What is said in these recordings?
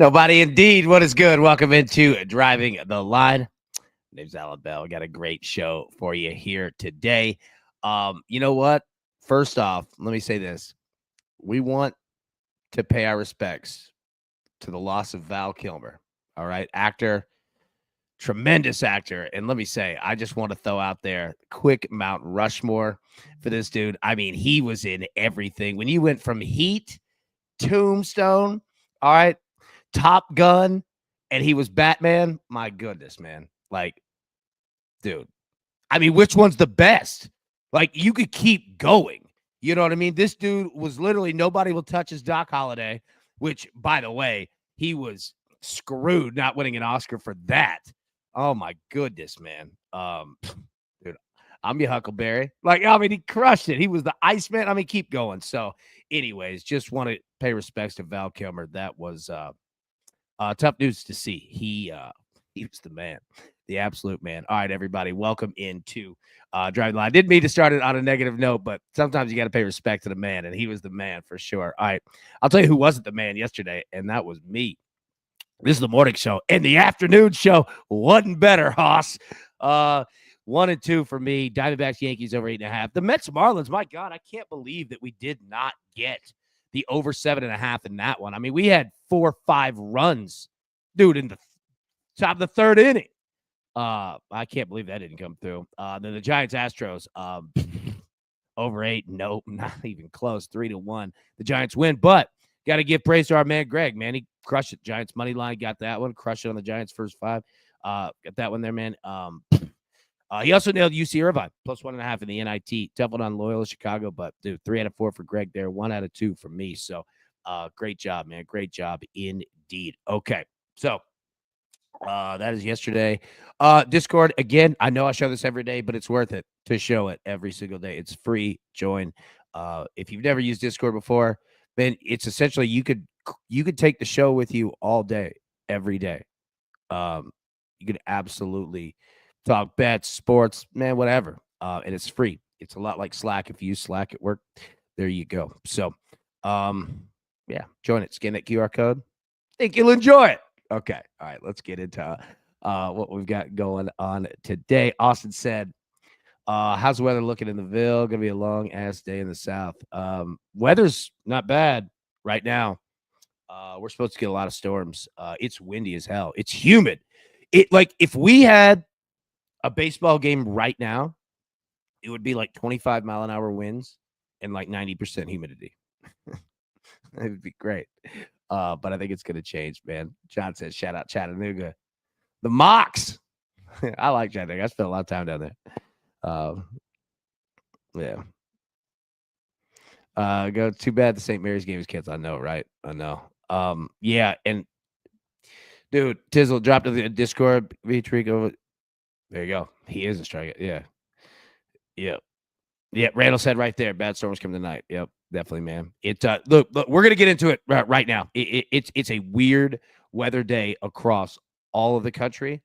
Nobody indeed. What is good? Welcome into Driving the Line. My name's Alan Bell. We got a great show for you here today. You know what? First off, let me say this. We want to pay our respects to the loss of Val Kilmer. All right. Actor, tremendous actor. And let me say, I just want to throw out there quick Mount Rushmore for this dude. I mean, he was in everything. When you went from Heat, Tombstone, all right, Top Gun, and he was Batman. My goodness, man. Like, dude. I mean, which one's the best? Like, you could keep going. You know what I mean? This dude was literally nobody will touch his Doc Holliday, which, by the way, he was screwed not winning an Oscar for that. Oh my goodness, man. Dude, I'm your Huckleberry. Like, I mean, he crushed it. He was the Iceman. I mean, keep going. So, anyways, just want to pay respects to Val Kilmer. That was tough news to see. He was the man, the absolute man. All right, everybody, welcome into Driving the Line. I didn't mean to start it on a negative note, but sometimes you got to pay respect to the man, and he was the man for sure. All right, I'll tell you who wasn't the man yesterday, and that was me. This is the morning show, and the afternoon show wasn't better, Hoss. 1-2 for me. Diamondbacks, Yankees over 8.5. The Mets, Marlins. My God, I can't believe that we did not get the over 7.5 in that one. I mean, we had 4 or 5 runs, dude, in the top of the third inning. I can't believe that didn't come through. Then the Giants, Astros, over 8. Nope, not even close. 3-1. The Giants win, but got to give praise to our man Greg. Man, he crushed it. Giants money line, got that one. Crushed it on the Giants first 5. Got that one there, man. He also nailed UC Irvine plus 1.5 in the NIT. Tough one on Loyola Chicago, but dude, 3 out of 4 for Greg there. 1 out of 2 for me. So, great job, man. Great job indeed. Okay, so that is yesterday. Discord again. I know I show this every day, but it's worth it to show it every single day. It's free. Join. If you've never used Discord before, then it's essentially you could take the show with you all day, every day. You could absolutely talk bets, sports, man, whatever. And it's free. It's a lot like Slack. If you use Slack at work, there you go. So, yeah, join it. Scan that QR code. Think you'll enjoy it. Okay. All right. Let's get into what we've got going on today. Austin said, how's the weather looking in the Ville? Gonna be a long ass day in the South. Weather's not bad right now. We're supposed to get a lot of storms. It's windy as hell. It's humid. If we had a baseball game right now, it would be like 25-mile-an-hour winds and like 90% humidity. It would be great. But I think it's going to change, man. John says, shout out Chattanooga. The Mocs. I like Chattanooga. I spent a lot of time down there. Yeah. Go. Too bad the St. Mary's game is canceled. I know, right? I know. Yeah, and dude, Tizzle dropped to the Discord. Vitrico. There you go. He is a strikeout. Yeah. Yep. Yeah. Randall said right there, bad storms come tonight. Yep. Definitely, man. Look, we're gonna get into it right now. It's a weird weather day across all of the country.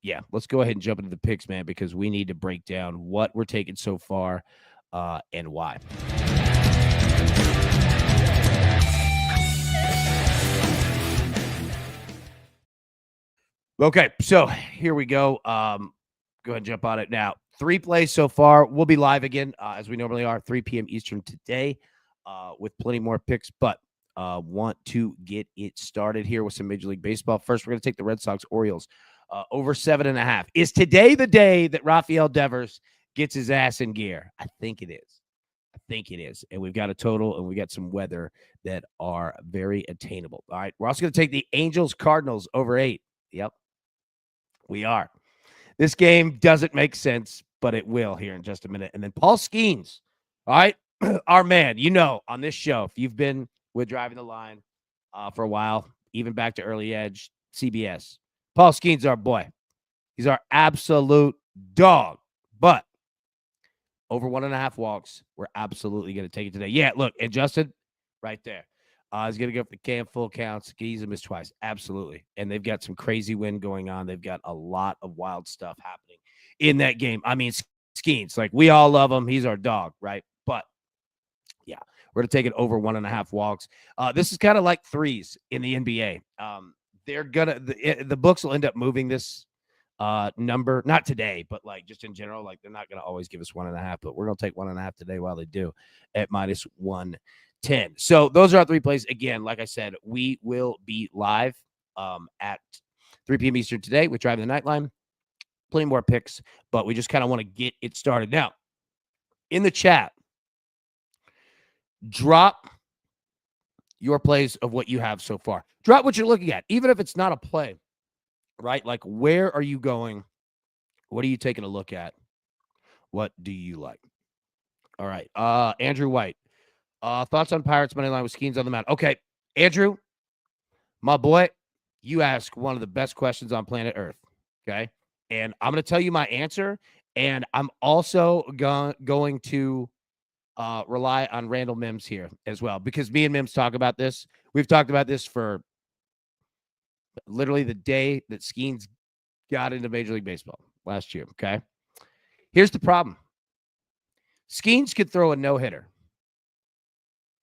Yeah, let's go ahead and jump into the picks, man, because we need to break down what we're taking so far, and why. Okay, so here we go. Go ahead and jump on it now. 3 plays so far. We'll be live again, as we normally are, 3 p.m. Eastern today, with plenty more picks, but want to get it started here with some Major League Baseball. First, we're going to take the Red Sox Orioles over 7.5. Is today the day that Rafael Devers gets his ass in gear? I think it is. And we've got a total, and we got some weather that are very attainable. All right, we're also going to take the Angels Cardinals over 8. Yep, we are. This game doesn't make sense, but it will here in just a minute. And then Paul Skeens, all right, our man, on this show, if you've been with Driving the Line for a while, even back to Early Edge, CBS, Paul Skeens, our boy. He's our absolute dog. But over 1.5 walks, we're absolutely going to take it today. Yeah, look, and Justin, right there. He's going to go for the full counts. He's missed twice. Absolutely. And they've got some crazy wind going on. They've got a lot of wild stuff happening in that game. I mean, Skeens, like, we all love him. He's our dog, right? But, yeah, We're going to take it over 1.5 walks. This is kind of like threes in the NBA. They're gonna the books will end up moving this number, not today, but like just in general. Like they're not going to always give us 1.5, but we're going to take 1.5 today while they do at -110. So those are our 3 plays. Again, like I said, we will be live at 3 p.m. Eastern today with Driving the Nightline. Plenty more picks, but we just kind of want to get it started. Now, in the chat, drop your plays of what you have so far. Drop what you're looking at, even if it's not a play, right? Like, where are you going? What are you taking a look at? What do you like? All right. Andrew White. Thoughts on Pirates money line with Skeens on the mound. Okay, Andrew, my boy, you ask one of the best questions on planet Earth. Okay. And I'm going to tell you my answer. And I'm also going to rely on Randall Mims here as well, because me and Mims talk about this. We've talked about this for literally the day that Skeens got into Major League Baseball last year. Okay. Here's the problem. Skeens could throw a no-hitter,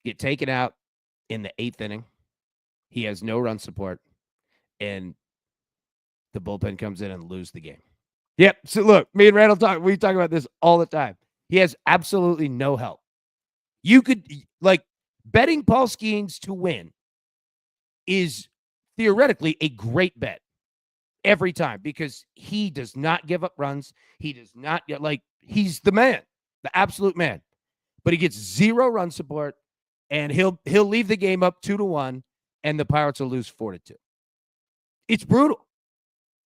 get taken out in the 8th inning. He has no run support, and the bullpen comes in and lose the game. Yep. So look, me and Randall we talk about this all the time. He has absolutely no help. You could, like, betting Paul Skeens to win is theoretically a great bet every time, because he does not give up runs. He does not get, like, he's the man, the absolute man. But he gets 0 run support, and he'll leave the game up 2-1, and the Pirates will lose 4-2. It's brutal.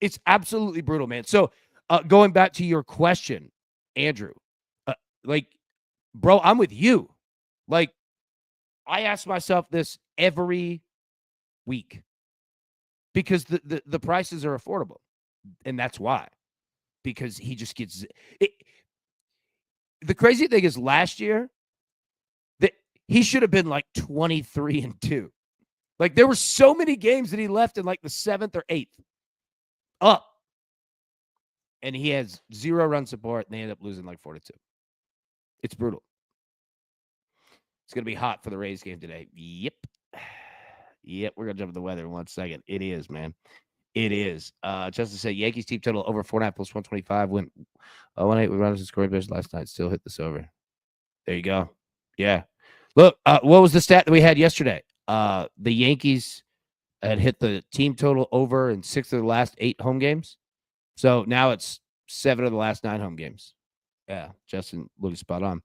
It's absolutely brutal, man. So going back to your question, Andrew, like, bro, I'm with you. Like, I ask myself this every week because the prices are affordable. And that's why. Because he just gets it. The crazy thing is, last year, that he should have been like 23-2. Like, there were so many games that he left in like the 7th or 8th up. And he has 0 run support, and they end up losing like 4-2. It's brutal. It's going to be hot for the Rays game today. Yep. Yep, we're going to jump to the weather in 1 second. It is, man. It is. Justin said Yankees team total over 4.5 plus 125. Went 1-8 with runners and scoring base last night. Still hit this over. There you go. Yeah. Look, what was the stat that we had yesterday? The Yankees had hit the team total over in 6 of the last 8 home games. So now it's 7 of the last 9 home games. Yeah, Justin looking spot on.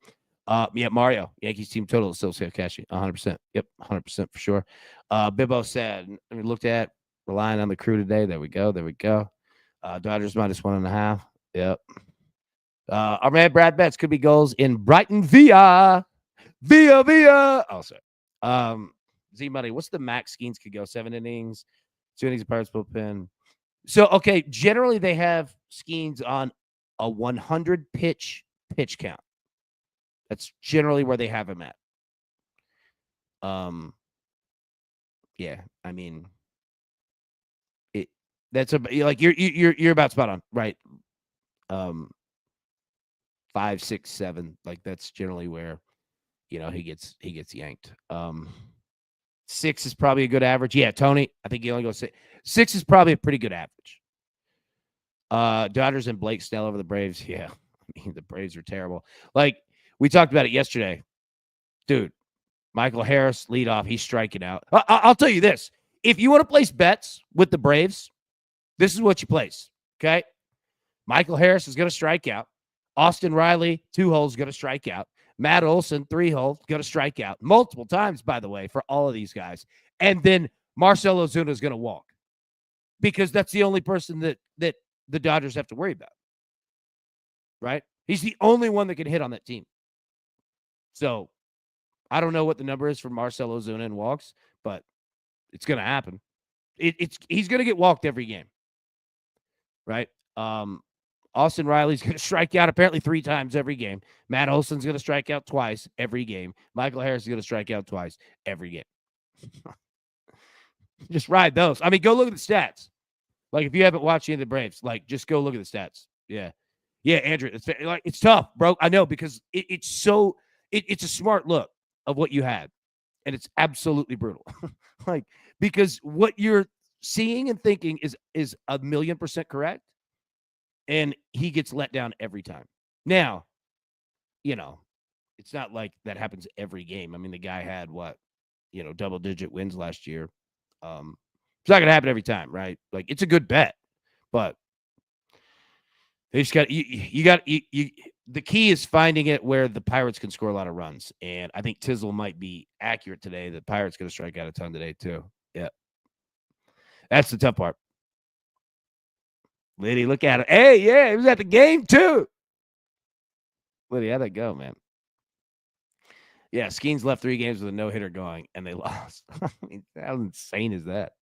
Yeah, Mario, Yankees team total is still cashing 100%. Yep, 100% for sure. Bibbo said, we looked at relying on the crew today. There we go. Dodgers -1.5. Yep. Our man Brad Betts could be goals in Brighton via. Oh, sorry. Z Money, what's the max Skeens could go? 7 innings, 2 innings of Pirates bullpen. So, okay, generally they have Skeens on a 100 pitch count. That's generally where they have him at. Yeah, I mean, that's like you're about spot on, right? 5, 6, 7, like that's generally where, he gets yanked. 6 is probably a good average. Yeah, Tony, I think he only goes 6. 6 is probably a pretty good average. Dodgers and Blake Snell over the Braves. Yeah, I mean, the Braves are terrible. Like, we talked about it yesterday. Dude, Michael Harris, leadoff, he's striking out. I'll tell you this. If you want to place bets with the Braves, this is what you place, okay? Michael Harris is going to strike out. Austin Riley, 2 holes, going to strike out. Matt Olson, 3 holes, going to strike out. Multiple times, by the way, for all of these guys. And then Marcell Ozuna is going to walk, because that's the only person that the Dodgers have to worry about, right? He's the only one that can hit on that team. So I don't know what the number is for Marcell Ozuna in walks, but it's going to happen. He's going to get walked every game, right? Austin Riley's going to strike out apparently 3 times every game. Matt Olson's going to strike out twice every game. Michael Harris is going to strike out twice every game. Just ride those. I mean, go look at the stats. Like, if you haven't watched any of the Braves, like, just go look at the stats. Yeah. Yeah, Andrew, it's tough, bro. I know, because it's a smart look. of what you had. And it's absolutely brutal. Like, because what you're seeing and thinking is 1,000,000% correct. And he gets let down every time. Now, you know, it's not like that happens every game. I mean, the guy had what, double digit wins last year. It's not going to happen every time, right? Like, it's a good bet, but they just got you. The key is finding it where the Pirates can score a lot of runs, and I think Tizzle might be accurate today. The Pirates going to strike out a ton today too. Yeah, that's the tough part. Liddy, look at it. Hey, yeah, he was at the game too. Liddy, how'd that go, man? Yeah, Skeens left 3 games with a no-hitter going, and they lost. I mean, how insane is that?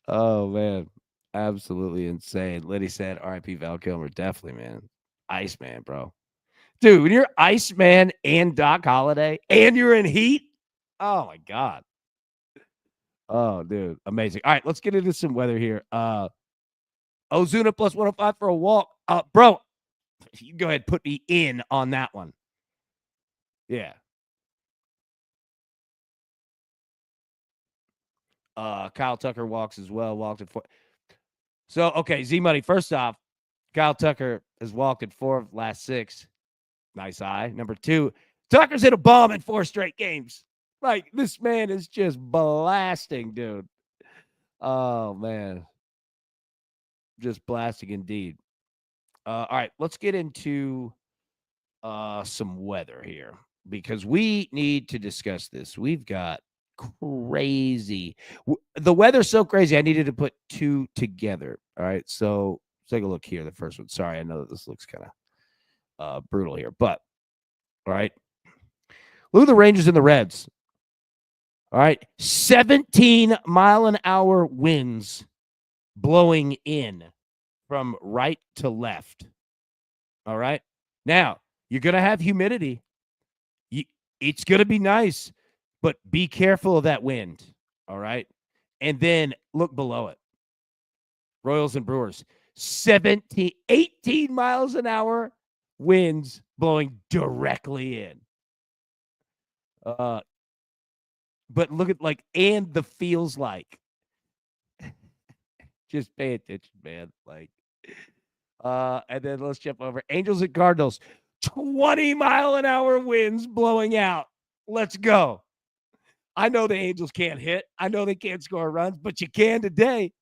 Oh, man. Absolutely insane. Liddy said, RIP Val Kilmer. Definitely, man. Iceman, bro. Dude, when you're Iceman and Doc Holliday and you're in Heat, oh, my God. Oh, dude. Amazing. All right, let's get into some weather here. Ozuna plus 105 for a walk. Bro, you can go ahead and put me in on that one. Yeah. Kyle Tucker walks as well. Walked at 4. So, okay, Z Money. First off, Kyle Tucker has walked at 4 of the last 6. Nice eye. Number 2, Tucker's hit a bomb in 4 straight games. Like, this man is just blasting, dude. Oh, man. Just blasting indeed. All right, let's get into some weather here because we need to discuss this. We've got crazy. The weather's so crazy. I needed to put 2 together. All right, so let's take a look here. The first one. Sorry, I know that this looks kind of brutal here, but all right. Look at the Rangers and the Reds. All right, 17-mile-an-hour winds blowing in from right to left. All right. Now, you're going to have humidity. It's going to be nice, but be careful of that wind. All right. And then look below it. Royals and Brewers, 18 miles an hour winds blowing directly in. But look at and the feels like. Just pay attention, man. And then let's jump over. Angels and Cardinals, 20-mile-an-hour winds blowing out. Let's go. I know the Angels can't hit. I know they can't score runs, but you can today.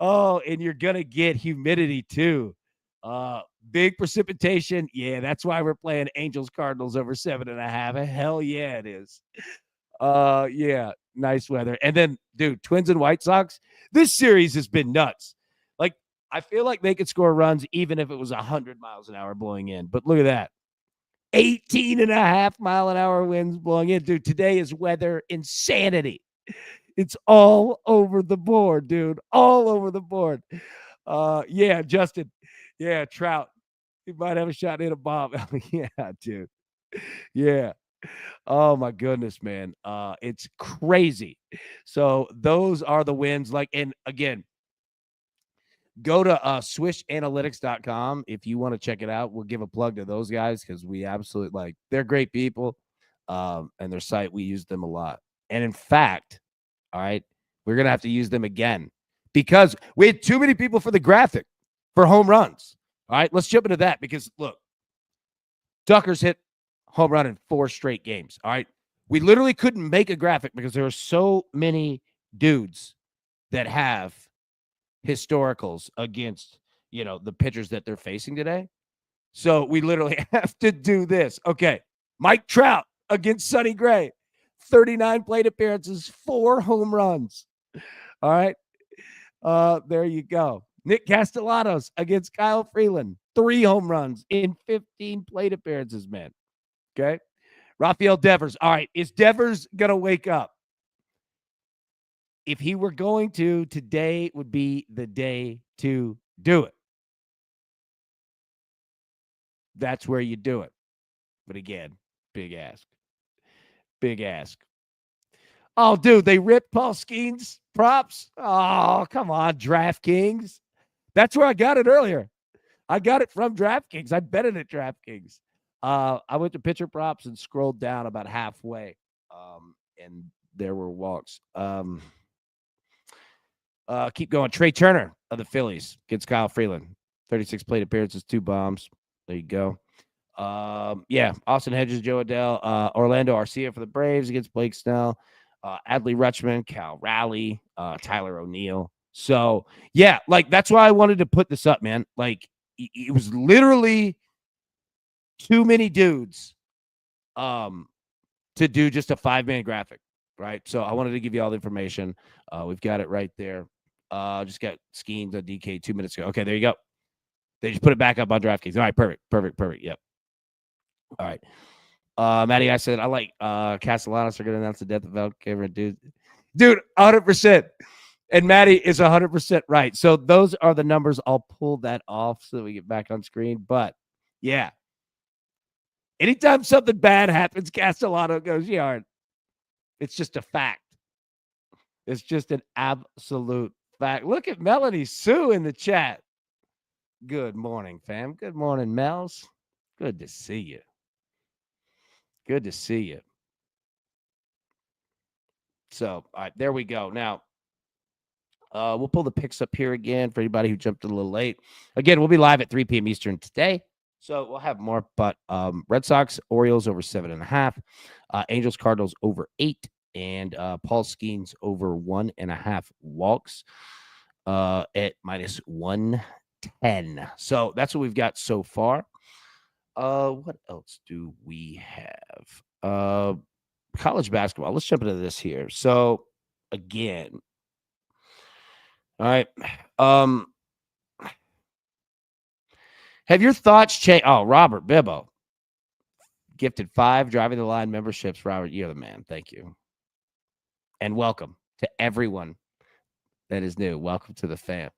Oh, and you're going to get humidity too. Big precipitation. Yeah, that's why we're playing Angels Cardinals over 7.5. Hell yeah, it is. Yeah, nice weather. And then, dude, Twins and White Sox. This series has been nuts. Like, I feel like they could score runs even if it was 100 miles an hour blowing in. But look at that. 18.5-mile-an-hour winds blowing in. Dude, today is weather insanity. It's all over the board, dude. All over the board. Yeah, Justin. Yeah, Trout. He might have a shot in a bomb. Yeah, dude. Yeah. Oh my goodness, man. It's crazy. So those are the wins. And again, go to swishanalytics.com if you want to check it out. We'll give a plug to those guys because we absolutely they're great people. And their site, we use them a lot. And in fact, all right, we're gonna have to use them again because we had too many people for the graphic for home runs. All right, let's jump into that because look, Tucker's hit home run in 4 straight games. All right. We literally couldn't make a graphic because there are so many dudes that have historicals against, the pitchers that they're facing today. So we literally have to do this. Okay. Mike Trout against Sonny Gray, 39 plate appearances, 4 home runs. All right. There you go. Nick Castellanos against Kyle Freeland, 3 home runs in 15 plate appearances, man. Okay. Rafael Devers. All right. Is Devers going to wake up? If he were going to, today would be the day to do it. That's where you do it. But again, big ask. Big ask. Oh, dude, they ripped Paul Skeens props. Oh, come on, DraftKings. That's where I got it earlier. I got it from DraftKings. I bet it at DraftKings. I went to pitcher props and scrolled down about halfway, and there were walks. Keep going. Trey Turner of the Phillies against Kyle Freeland. 36 plate appearances, 2 bombs. There you go. Yeah, Austin Hedges, Joe Adele, Orlando Arcia for the Braves against Blake Snell, Adley Rutschman, Cal Raleigh, Tyler O'Neill. So yeah, like that's why I wanted to put this up, man. Like it was literally too many dudes to do just a 5-man graphic, right? So I wanted to give you all the information. We've got it right there. Just got Skeens on DK 2 minutes ago. Okay, there you go. They just put it back up on DraftKings. All right, perfect. Yep. All right. Maddie, I said I like Castellanos are going to announce the death of Val Cameron, dude, 100%. And Maddie is 100% right. So those are the numbers. I'll pull that off so that we get back on screen. But yeah, anytime something bad happens, Castellano goes yard. It's just a fact. It's just an absolute fact. Look at Melanie Sue in the chat. Good morning, fam. Good morning, Mels. Good to see you. Good to see you. So, all right, there we go. Now, we'll pull the picks up here again for anybody who jumped in a little late. Again, we'll be live at 3 p.m. Eastern today. So we'll have more, but Red Sox, Orioles over 7.5, Angels, Cardinals over 8, and Paul Skeens over 1.5 walks at minus 110. So that's what we've got so far. What else do we have? College basketball. Let's jump into this here. So again, all right. Have your thoughts changed? Oh, Robert Bibbo gifted 5 driving the line memberships. Robert, you're the man. Thank you. And welcome to everyone that is new. Welcome to the fam.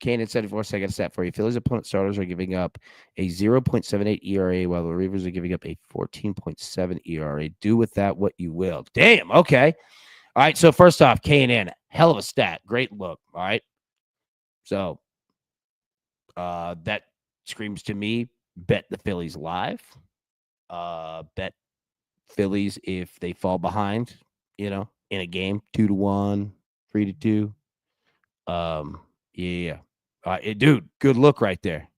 Kane at 74 seconds set for you. Phillies opponent starters are giving up a 0.78 ERA, while the Relievers are giving up a 14.7 ERA. Do with that what you will. Damn. Okay. All right. So first off, K&N, hell of a stat. Great look. All right. So that screams to me, bet the Phillies live. Bet Phillies if they fall behind, in a game, 2-1, 3-2. Yeah. Dude, good look right there.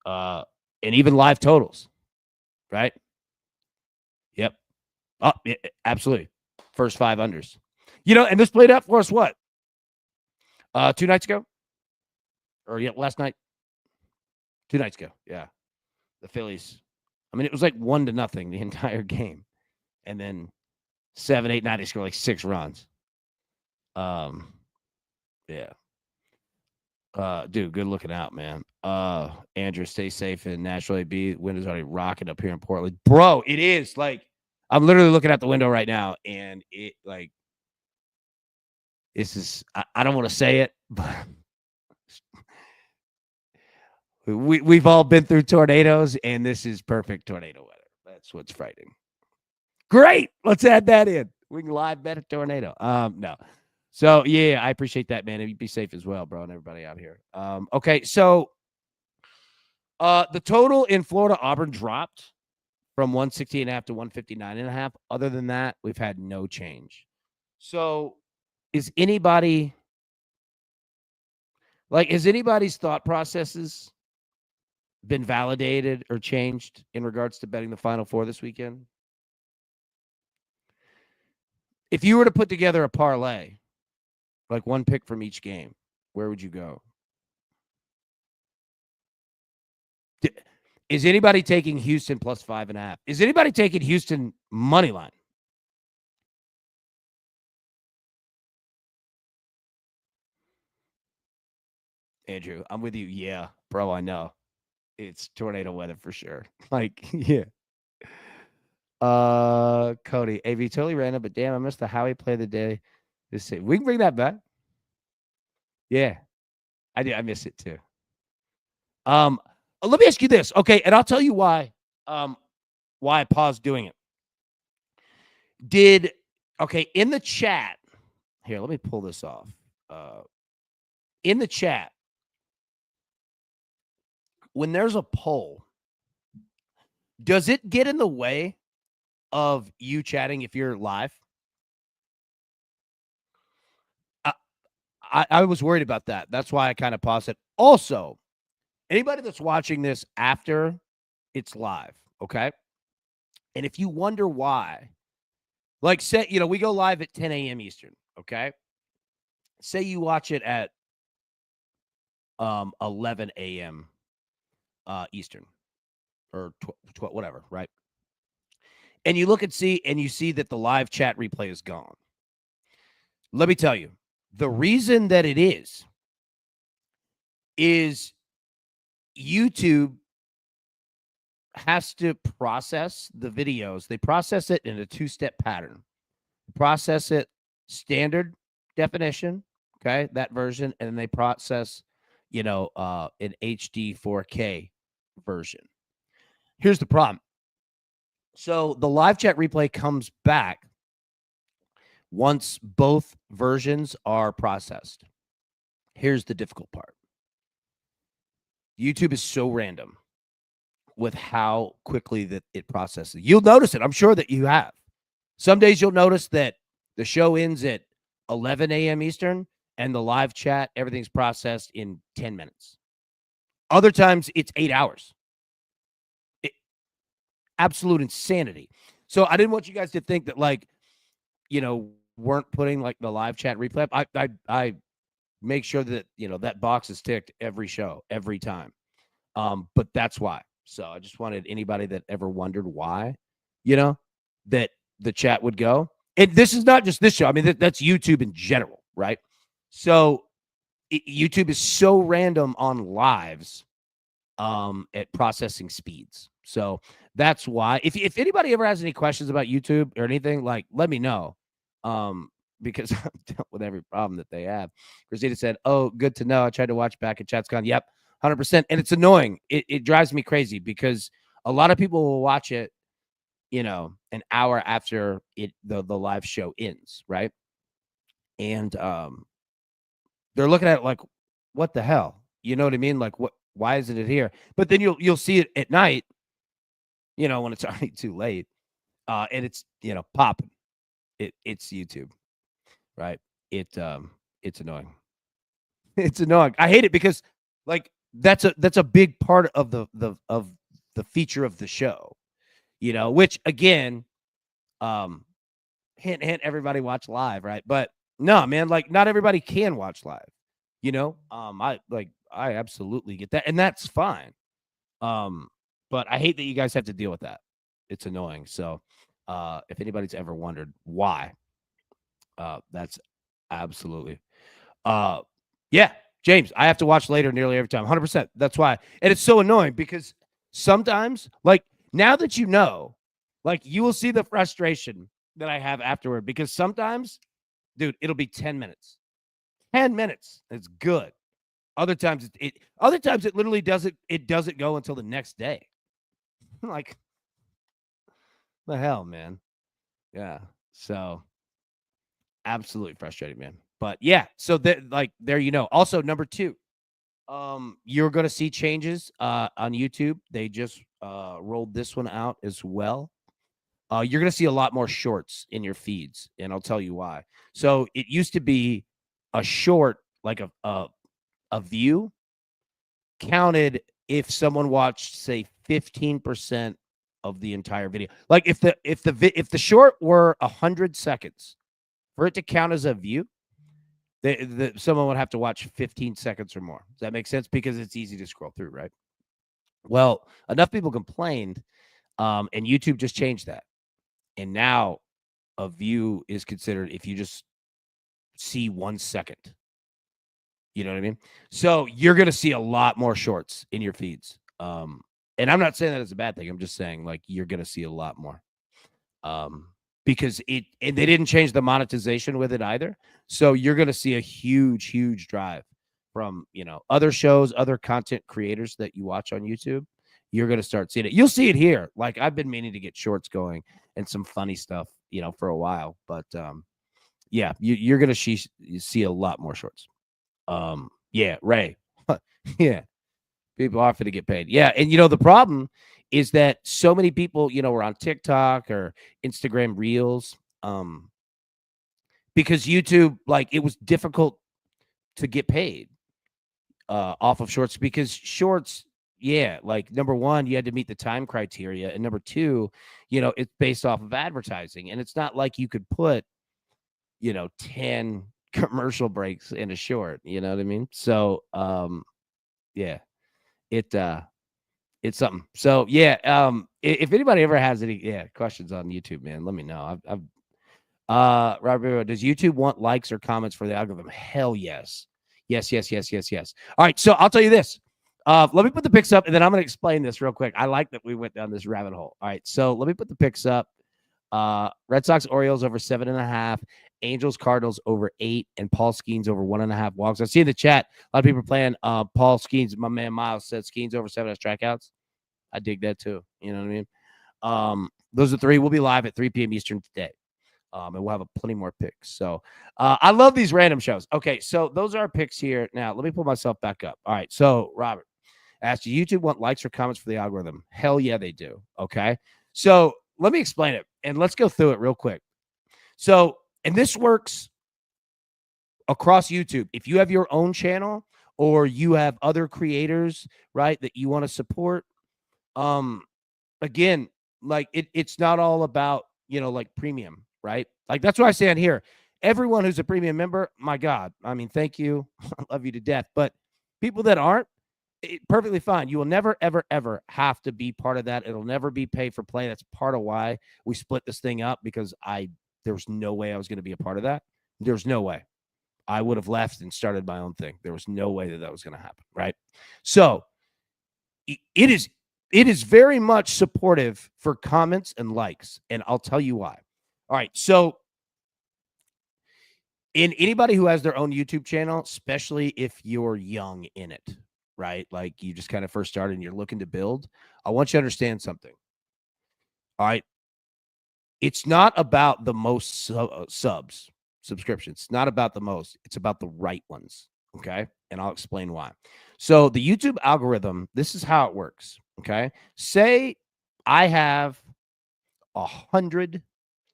And even live totals, right? Yep. Oh, yeah, absolutely. First 5 unders. And this played out for us what? 2 nights ago? Or last night? 2 nights ago. Yeah. The Phillies. I mean, it was like 1-0 the entire game. And then 7, 8, 9, they scored like 6 runs. Yeah. Dude, good looking out, man. Andrew, stay safe in Nashville AB. Wind is already rocking up here in Portland. Bro, it is like I'm literally looking out the window right now, and it like this is I don't want to say it, but we've all been through tornadoes, and this is perfect tornado weather. That's what's frightening. Great. Let's add that in. We can live bet a tornado. No. So yeah, I appreciate that, man. You be safe as well, bro, and everybody out here. Okay, so the total in Florida Auburn dropped from 160.5 to 159.5. Other than that, we've had no change. So has anybody's thought processes been validated or changed in regards to betting the Final Four this weekend? If you were to put together a parlay, like one pick from each game, where would you go? Is anybody taking Houston plus 5.5? Is anybody taking Houston money line? Andrew, I'm with you. Yeah, bro, I know. It's tornado weather for sure. Like, yeah. Cody, AV totally random, but damn, I missed the Howie play of the day. We can bring that back. Yeah, I do. I miss it too. Let me ask you this, okay, and I'll tell you why I paused doing it. In the chat here, let me pull this off. In the chat, when there's a poll, does it get in the way of you chatting if you're live? I, I was worried about that. That's why I kind of paused it. Also, anybody that's watching this after it's live, okay? And if you wonder why, like say, we go live at 10 a.m. Eastern, okay? Say you watch it at 11 a.m. Eastern or 12, whatever, right? And you look and you see that the live chat replay is gone. Let me tell you, the reason that it is YouTube has to process the videos. They process it in a two-step pattern. Process it standard definition, okay, that version, and then they process, an HD 4K version. Here's the problem. So the live chat replay comes back once both versions are processed. Here's the difficult part. YouTube is so random with how quickly that it processes. You'll notice it. I'm sure that you have. Some days you'll notice that the show ends at 11 a.m. Eastern and the live chat, everything's processed in 10 minutes. Other times it's 8 hours. Absolute insanity. So I didn't want you guys to think that weren't putting like the live chat replay. I make sure that, that box is ticked every show, every time. But that's why. So I just wanted anybody that ever wondered why, that the chat would go. And this is not just this show. I mean, that's YouTube in general, right? So YouTube is so random on lives at processing speeds. So that's why. If anybody ever has any questions about YouTube or anything, like let me know. Because I've dealt with every problem that they have. Christina said, "Oh, good to know. I tried to watch back and chat's gone." Yep, 100%. And it's annoying. It drives me crazy because a lot of people will watch it, an hour after the live show ends, right? And they're looking at it like, what the hell? You know what I mean? Like, why isn't it here? But then you'll see it at night, when it's already too late. And it's, popping. It's YouTube, right? It's annoying. It's annoying. I hate it because like that's a big part of the feature of the show, which again, hint hint, everybody watch live, right? But no, man, like not everybody can watch live, I absolutely get that, and that's fine. But I hate that you guys have to deal with that. It's annoying. So if anybody's ever wondered why, that's absolutely yeah, James, I have to watch later nearly every time. 100%. That's why. And it's so annoying because sometimes, like now that like you will see the frustration that I have afterward because sometimes, dude, it'll be 10 minutes. 10 minutes. It's good. Other times other times it literally doesn't go until the next day. Like the hell, man. Yeah. So absolutely frustrating, man. But yeah, so there Also, number 2, you're going to see changes on YouTube. They just rolled this one out as well. You're going to see a lot more shorts in your feeds, and I'll tell you why. So it used to be a short, like a view counted if someone watched, say, 15% of the entire video. Like if the short were 100 seconds, for it to count as a view, someone would have to watch 15 seconds or more. Does that make sense? Because it's easy to scroll through, right? Well, enough people complained, and YouTube just changed that. And now a view is considered if you just see 1 second. You know what I mean? So you're going to see a lot more shorts in your feeds. And I'm not saying that it's a bad thing. I'm just saying like you're going to see a lot more. Because and they didn't change the monetization with it either. So you're going to see a huge drive from, other shows, other content creators that you watch on YouTube. You're going to start seeing it. You'll see it here. Like I've been meaning to get shorts going and some funny stuff, for a while, but yeah, you're going to see a lot more shorts. Yeah, Ray. Yeah. People are for to get paid. Yeah. And, you know, the problem is that so many people, you know, are on TikTok or Instagram Reels because YouTube, like, it was difficult to get paid off of shorts because shorts, yeah, like number one, you had to meet the time criteria. And number two, you know, it's based off of advertising. And it's not like you could put, you know, 10 commercial breaks in a short, you know what I mean? So, yeah, it, it's something. So yeah, if anybody ever has any questions on YouTube, man, let me know. Robert, does YouTube want likes or comments for the algorithm? Hell yes. Yes. All right, so I'll tell you this. Let me put the picks up, and then I'm going to explain this real quick. I like that we went down this rabbit hole. All right, so let me put the picks up. Red Sox Orioles over 7.5, Angels Cardinals over 8, and Paul Skeens over 1.5 walks. I see in the chat a lot of people are playing Paul Skeens. My man Miles said Skeens over 7 strikeouts. I dig that too. You know what I mean? Those are three. We'll be live at 3 p.m. Eastern today. And we'll have plenty more picks. So I love these random shows. Okay, so those are our picks here. Now, let me pull myself back up. All right, so Robert asked, do YouTube want likes or comments for the algorithm? Hell yeah, they do. Okay, so let me explain it, and let's go through it real quick. So, and this works across YouTube. If you have your own channel or you have other creators, right, that you want to support, again, like it's not all about, you know, like premium, right? Like that's why I say on here, everyone who's a premium member, my God, I mean, thank you. I love you to death. But people that aren't, perfectly fine. You will never, ever, ever have to be part of that. It'll never be pay for play. That's part of why we split this thing up, because there was no way I was going to be a part of that. There's no way. I would have left and started my own thing. There was no way that was going to happen, right? So it is very much supportive for comments and likes, and I'll tell you why. All right, so in anybody who has their own YouTube channel, especially if you're young in it, right? Like you just kind of first started and you're looking to build, I want you to understand something. All right, it's not about the most subscriptions. It's not about the most. It's about the right ones, okay? And I'll explain why. So the YouTube algorithm, this is how it works, okay? Say I have 100,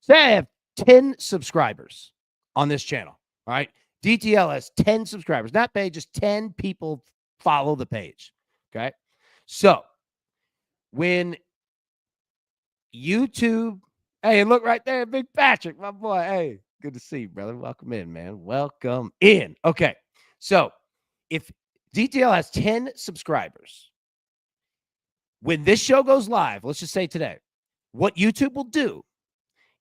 say I have 10 subscribers on this channel, all right? DTL has 10 subscribers, not paid, just 10 people follow the page, okay? So when YouTube, hey, look right there, Big Patrick, my boy, hey, good to see you, brother. Welcome in, man. Welcome in. Okay, so if DTL has 10 subscribers, when this show goes live, let's just say today, what YouTube will do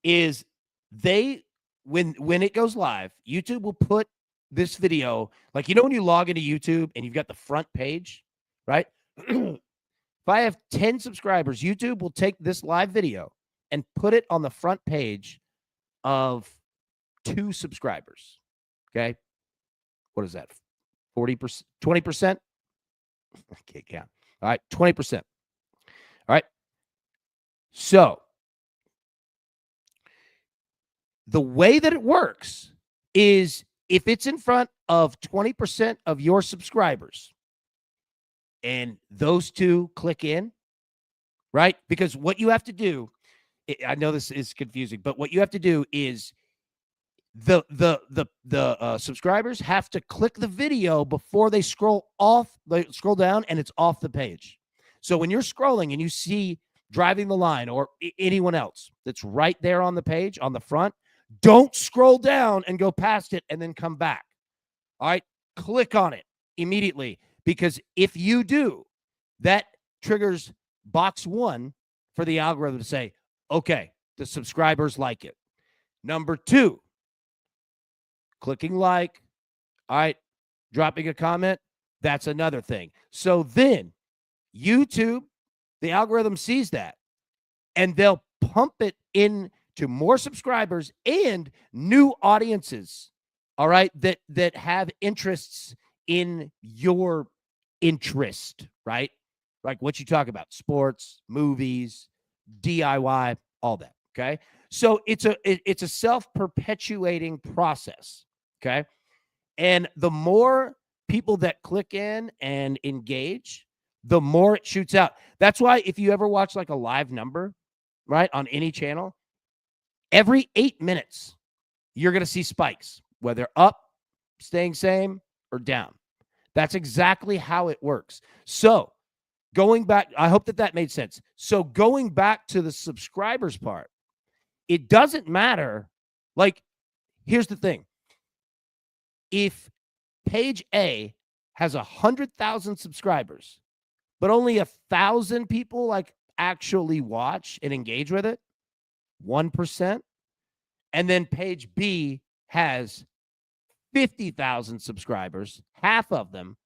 is when it goes live, YouTube will put this video, like, you know, when you log into YouTube and you've got the front page, right? If I have 10 subscribers, YouTube will take this live video and put it on the front page of 2 subscribers. Okay. What is that? 40%, 20%? I can't count. All right. 20%. All right. So the way that it works is if it's in front of 20% of your subscribers and those 2 click in, right? Because what you have to do, I know this is confusing, but what you have to do is the subscribers have to click the video before they scroll down, and it's off the page. So when you're scrolling and you see Driving the Line or anyone else that's right there on the page on the front, don't scroll down and go past it and then come back. All right, click on it immediately, because if you do, that triggers box 1 for the algorithm to say, okay, the subscribers like it. Number 2, clicking like, all right, dropping a comment, that's another thing. So then YouTube, the algorithm sees that, and they'll pump it into more subscribers and new audiences, all right, that have interests in your interest, right? Like what you talk about, sports, movies, DIY, all that, okay? So it's a self-perpetuating process, okay? And the more people that click in and engage, the more it shoots out. That's why if you ever watch like a live number, right, on any channel, every 8 minutes, you're going to see spikes, whether up, staying same, or down. That's exactly how it works. So going back, I hope that made sense. So going back to the subscribers part, it doesn't matter. Like, here's the thing. If page A has 100,000 subscribers, but only 1,000 people like actually watch and engage with it, 1%. And then page B has 50,000 subscribers, half of them,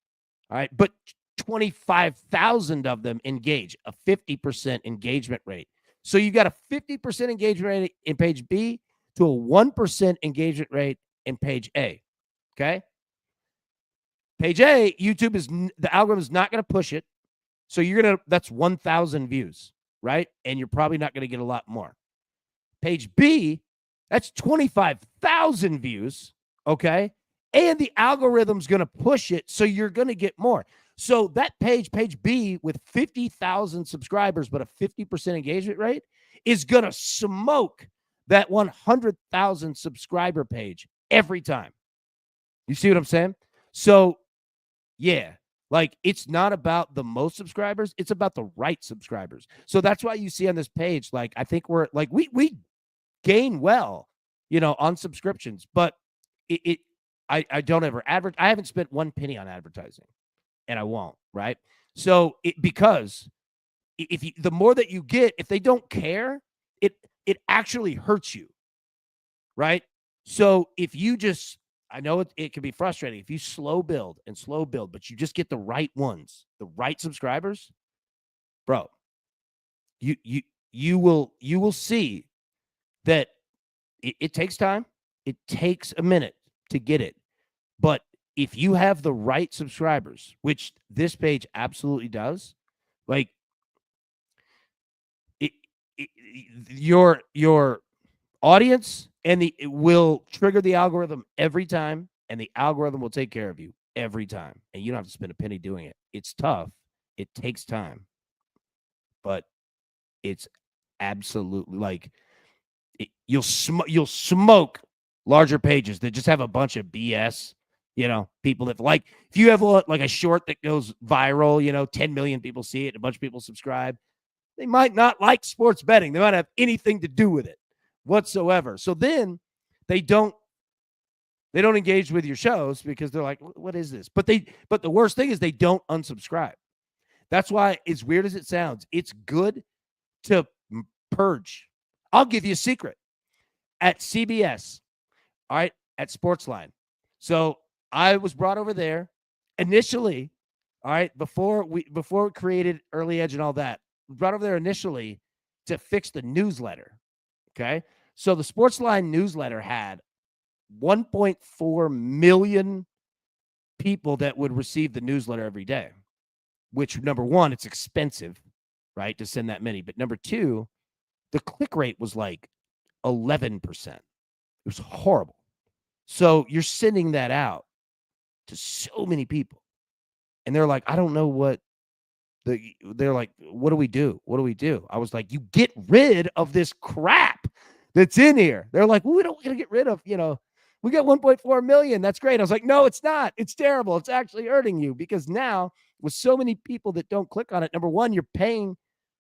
all right, but 25,000 of them engage, a 50% engagement rate. So you got a 50% engagement rate in page B to a 1% engagement rate in page A. Okay. Page A, YouTube the algorithm is not going to push it. So that's 1,000 views, right? And you're probably not going to get a lot more. Page B, that's 25,000 views. Okay. And the algorithm's going to push it. So you're going to get more. So that page B with 50,000 subscribers, but a 50% engagement rate is going to smoke that 100,000 subscriber page every time. You see what I'm saying? So yeah, like it's not about the most subscribers. It's about the right subscribers. So that's why you see on this page, like, I think we're like, we gain well, on subscriptions, but I don't ever I haven't spent one penny on advertising, and I won't, right? So because if the more that you get, if they don't care, it actually hurts you, right? So if you just, I know it can be frustrating if you slow build, but you just get the right ones, the right subscribers, bro. You will see that it takes time. It takes a minute to get it. But if you have the right subscribers, which this page absolutely does, like your audience it will trigger the algorithm every time, and the algorithm will take care of you every time, and you don't have to spend a penny doing it. It's tough. It takes time, but it's absolutely like you'll smoke larger pages that just have a bunch of BS. People that like, if you have like a short that goes viral, 10 million people see it, a bunch of people subscribe, they might not like sports betting. They might have anything to do with it whatsoever. So then they don't engage with your shows because they're like, what is this? But the worst thing is they don't unsubscribe. That's why, as weird as it sounds, it's good to purge. I'll give you a secret. At CBS, all right, at Sportsline. So I was brought over there initially, all right, before we created Early Edge and all that. Brought over there initially to fix the newsletter. Okay. So the Sportsline newsletter had 1.4 million people that would receive the newsletter every day, which, number one, it's expensive, right, to send that many. But number two, the click rate was like 11%. It was horrible. So you're sending that out to so many people, and they're like, I don't know what they're like, what do we do? What do we do? I was like, you get rid of this crap that's in here. They're like, well, we don't want to get rid of, we got 1.4 million. That's great. I was like, no, it's not. It's terrible. It's actually hurting you, because now with so many people that don't click on it, number one, you're paying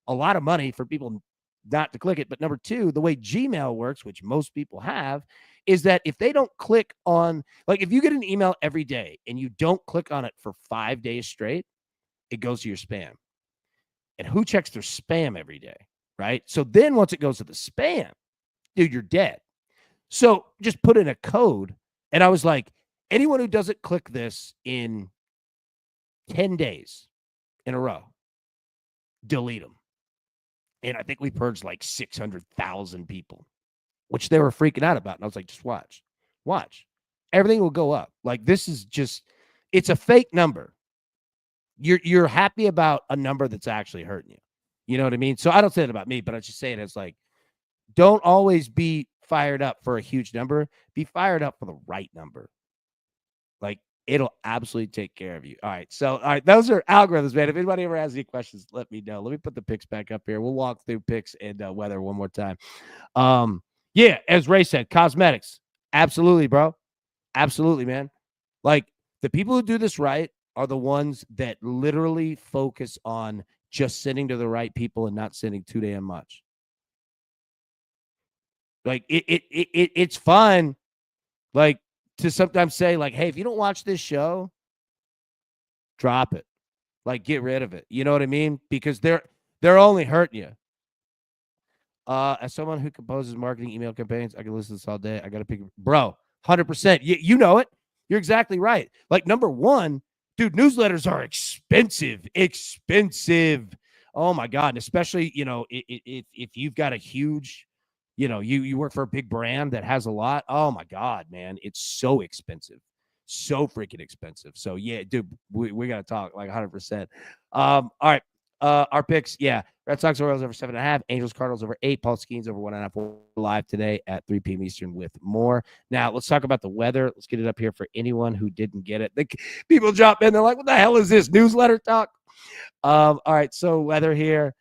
a lot of money for people not to click it. But number two, the way Gmail works, which most people have, is that if they don't click on, like, if you get an email every day and you don't click on it for 5 days straight, it goes to your spam. And who checks their spam every day, right? So then once it goes to the spam, dude, you're dead. So just put in a code. And I was like, anyone who doesn't click this in 10 days in a row, delete them. And I think we purged like 600,000 people, which they were freaking out about. And I was like, just watch. Everything will go up. Like, this is just, it's a fake number. You're happy about a number that's actually hurting you. You know what I mean? So I don't say it about me, but I just say it as like, don't always be fired up for a huge number. Be fired up for the right number. Like, It'll absolutely take care of you. All right. So, all right. Those are algorithms, man. If anybody ever has any questions, let me know. Let me put the picks back up here. We'll walk through picks and weather one more time. Yeah, as Ray said, cosmetics. Absolutely, bro. Absolutely, man. Like the people who do this right are the ones that literally focus on just sending to the right people and not sending too damn much. Like it's fun, like to sometimes say, like, hey, if you don't watch this show, drop it. Like, get rid of it. You know what I mean? Because they're only hurting you. As someone who composes marketing email campaigns, I can listen to this all day. I got to pick, bro, 100%. You know it. You're exactly right. Like, number one, dude, newsletters are expensive, expensive. Oh my God. And especially, if you've got a huge, you work for a big brand that has a lot. Oh my God, man. It's so expensive. So freaking expensive. So yeah, dude, we got to talk like 100%. All right. Our picks, yeah. Red Sox Orioles over 7.5, Angels Cardinals over 8, Paul Skeens over 1.5. Live today at 3 p.m. Eastern with more. Now let's talk about the weather. Let's get it up here for anyone who didn't get it. People drop in, they're like, "What the hell is this newsletter talk?" All right, so weather here.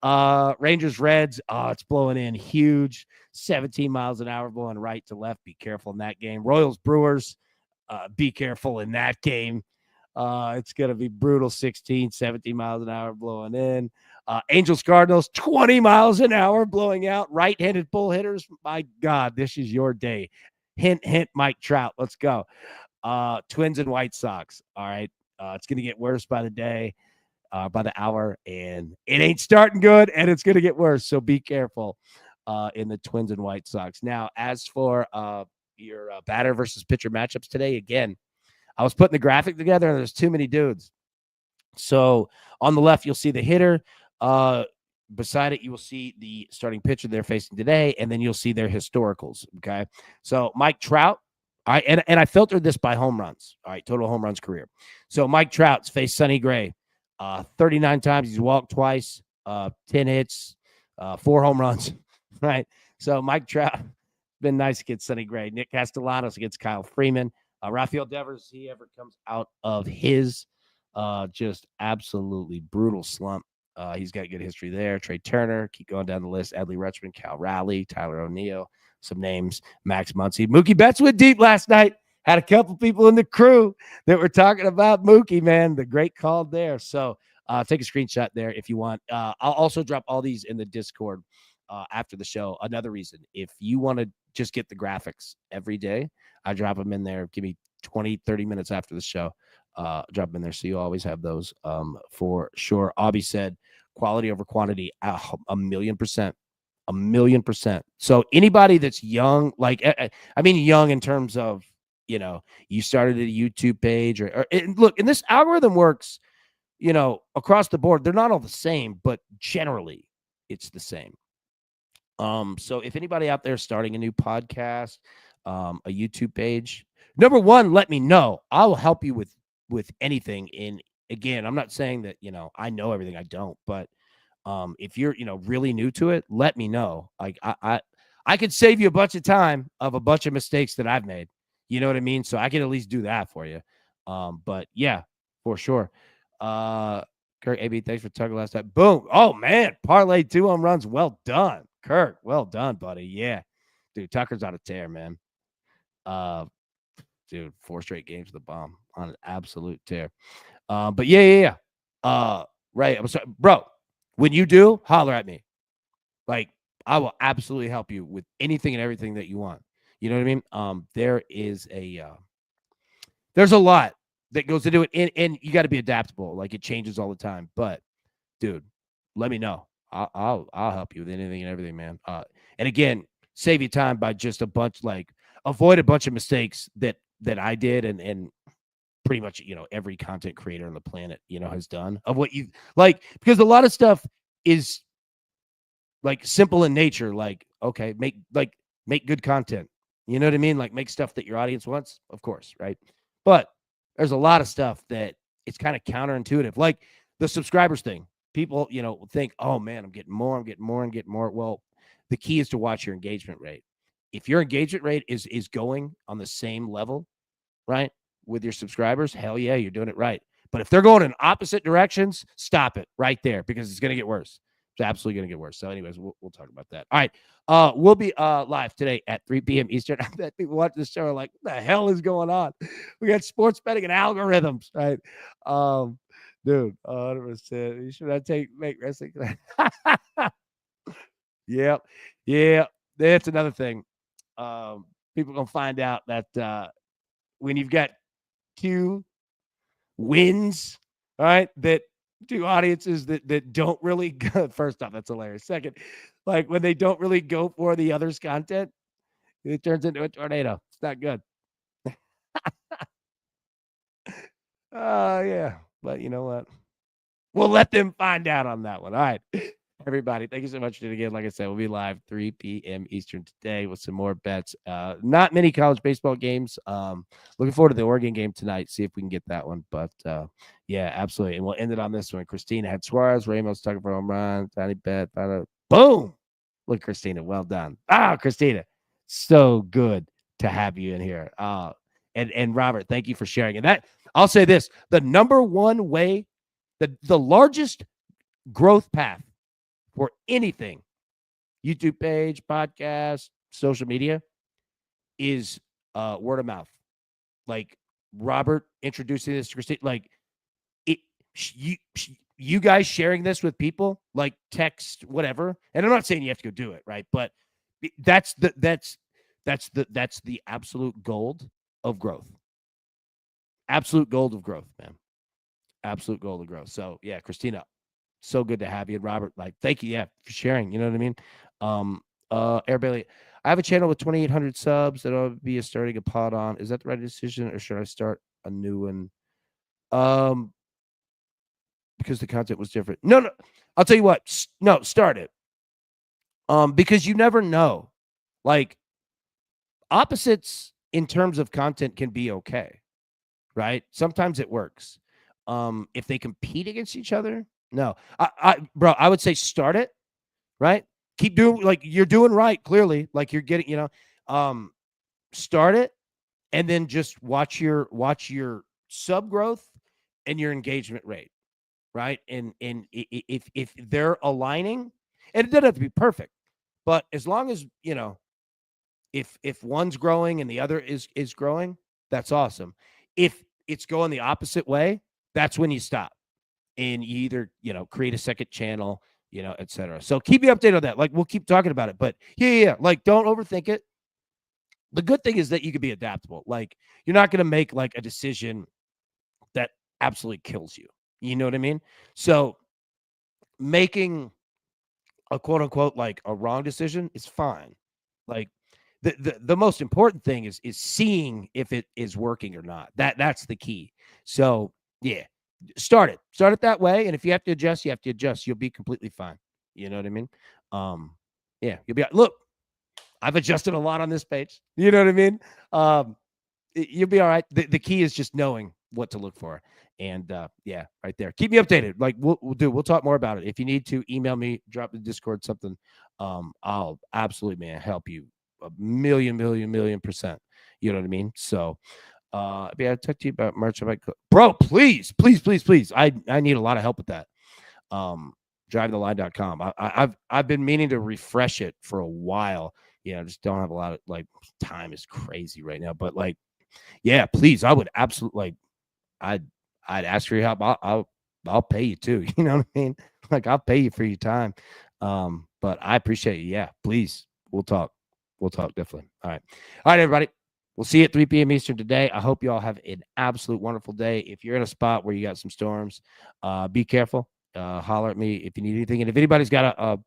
Rangers Reds. Oh, it's blowing in huge. 17 miles an hour blowing right to left. Be careful in that game. Royals Brewers. Be careful in that game. It's going to be brutal 16, 17 miles an hour blowing in. Angels Cardinals, 20 miles an hour blowing out. Right-handed pull hitters. My God, this is your day. Hint, hint, Mike Trout. Let's go. Twins and White Sox. All right. It's going to get worse by the day, by the hour, and it ain't starting good, and it's going to get worse. So be careful in the Twins and White Sox. Now, as for your batter versus pitcher matchups today, again, I was putting the graphic together, and there's too many dudes. So on the left, you'll see the hitter. Beside it, you will see the starting pitcher they're facing today, and then you'll see their historicals. Okay. So Mike Trout. All right, and I filtered this by home runs. All right, total home runs career. So Mike Trout's faced Sonny Gray 39 times. He's walked twice, 10 hits, 4 home runs. Right. So Mike Trout, been nice against Sonny Gray. Nick Castellanos against Kyle Freeman. Rafael Devers, he ever comes out of his just absolutely brutal slump. He's got good history there. Trey Turner, keep going down the list. Adley Rutschman, Cal Raleigh, Tyler O'Neill, some names. Max Muncy. Mookie Betts went deep last night. Had a couple people in the crew that were talking about Mookie, man. The great call there. So take a screenshot there if you want. I'll also drop all these in the Discord after the show. Another reason, if you want to just get the graphics every day, I drop them in there. Give me 20, 30 minutes after the show. Drop them in there so you always have those for sure. Abby said quality over quantity, 1,000,000%. 1,000,000%. So anybody that's young, like, I mean, young in terms of, you started a YouTube page or look, and this algorithm works, across the board. They're not all the same, but generally it's the same. So if anybody out there starting a new podcast, a YouTube page, number one, let me know. I will help you with anything. And again, I'm not saying that, I know everything. I don't, but if you're, really new to it, let me know. Like I could save you a bunch of time of a bunch of mistakes that I've made. You know what I mean? So I can at least do that for you. But yeah, for sure. Kirk AB, thanks for tugging last time. Boom. Oh man, parlay 2 home runs. Well done, Kirk. Well done, buddy. Yeah, dude, Tucker's on a tear, man. Dude, 4 straight games with the bomb on an absolute tear. But yeah. Right. I'm sorry, bro. When you do, holler at me. Like, I will absolutely help you with anything and everything that you want. You know what I mean? There's a lot that goes into it, and you got to be adaptable. Like, it changes all the time. But, dude, let me know. I'll help you with anything and everything, man. And again, save you time by just avoid a bunch of mistakes that I did and pretty much, every content creator on the planet, has done of what you like, because a lot of stuff is like simple in nature. Like, okay, make good content. You know what I mean? Like, make stuff that your audience wants, of course, right? But there's a lot of stuff that it's kind of counterintuitive, like the subscribers thing. People, think, oh man, I'm getting more. Well, the key is to watch your engagement rate. If your engagement rate is going on the same level, right, with your subscribers, hell yeah, you're doing it right. But if they're going in opposite directions, stop it right there because it's going to get worse. It's absolutely going to get worse. So anyways, we'll talk about that. All right. We'll be live today at 3 p.m. Eastern. I bet people watch this show are like, what the hell is going on? We got sports betting and algorithms, right? Dude, 100%. You should not make wrestling. Yep. Yeah. That's another thing. People going to find out that when you've got two wins, all right, that two audiences that don't really go, first off, that's hilarious. Second, like when they don't really go for the other's content, it turns into a tornado. It's not good. Yeah. But you know what? We'll let them find out on that one. All right. Everybody, thank you so much for tuning in. Like I said, we'll be live 3 p.m. Eastern today with some more bets. Not many college baseball games. Looking forward to the Oregon game tonight. See if we can get that one. But yeah, absolutely. And we'll end it on this one. Christina had Suarez. Ramos talking for home run. Tiny bet. Boom. Look, Christina. Well done. Christina. So good to have you in here. And Robert, thank you for sharing. And that I'll say this: the number one way, the largest growth path for anything, YouTube page, podcast, social media, is word of mouth. Like Robert introducing this to Christine, like it, you guys sharing this with people, like text, whatever. And I'm not saying you have to go do it, right? But that's the absolute gold of growth. Absolute gold of growth, man. Absolute gold of growth. So yeah, Christina, so good to have you. And Robert, like, thank you, for sharing. You know what I mean? Air Bailey, I have a channel with 2,800 subs that I'll be starting a pod on. Is that the right decision, or should I start a new one? Because the content was different. No. I'll tell you what. No, start it. Because you never know. Like, opposites in terms of content can be okay, right? Sometimes it works. If they compete against each other, no. Bro, I would say start it, right? Keep doing, like, you're doing right, clearly. Like, you're getting, start it, and then just watch your sub growth and your engagement rate, right? And if they're aligning, and it doesn't have to be perfect, but as long as, if one's growing and the other is growing, that's awesome. If it's going the opposite way, that's when you stop. And you either, create a second channel, et cetera. So keep me updated on that. Like, we'll keep talking about it. But yeah. Like, don't overthink it. The good thing is that you can be adaptable. Like, you're not going to make like a decision that absolutely kills you. You know what I mean? So making a quote unquote like a wrong decision is fine. Like, the most important thing is seeing if it is working or not. That's the key. So yeah. Start it that way. And if you have to adjust, you have to adjust. You'll be completely fine. You know what I mean? Yeah, you'll be, look, I've adjusted a lot on this page. You know what I mean? You'll be all right. The key is just knowing what to look for. And yeah, right there. Keep me updated. Like we'll talk more about it. If you need to email me, drop the Discord, something, I'll absolutely, man, help you a million percent. You know what I mean? So I talked to you about merch. Bro, please. I need a lot of help with that. Drivingtheline.com. I've been meaning to refresh it for a while. Just don't have a lot of, like, time is crazy right now. But like, yeah, please. I would absolutely, like, I'd ask for your help. I'll pay you too. You know what I mean? Like, I'll pay you for your time. But I appreciate you. Yeah, please. We'll talk. Definitely. All right, everybody. We'll see you at 3 p.m. Eastern today. I hope you all have an absolute wonderful day. If you're in a spot where you got some storms, be careful. Holler at me if you need anything. And if anybody's got a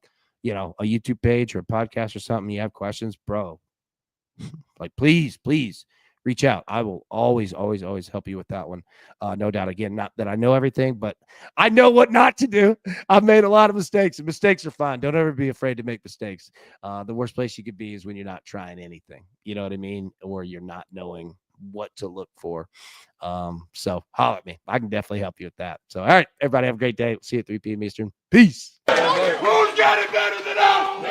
YouTube page or a podcast or something, you have questions, bro, like, please reach out. I will always help you with that one. No doubt. Again, not that I know everything, but I know what not to do. I've made a lot of mistakes, and mistakes are fine. Don't ever be afraid to make mistakes. The worst place you could be is when you're not trying anything. You know what I mean? Or you're not knowing what to look for. So holler at me. I can definitely help you with that. So, all right, everybody, have a great day. See you at 3 p.m. Eastern. Peace. Who's got it better than us?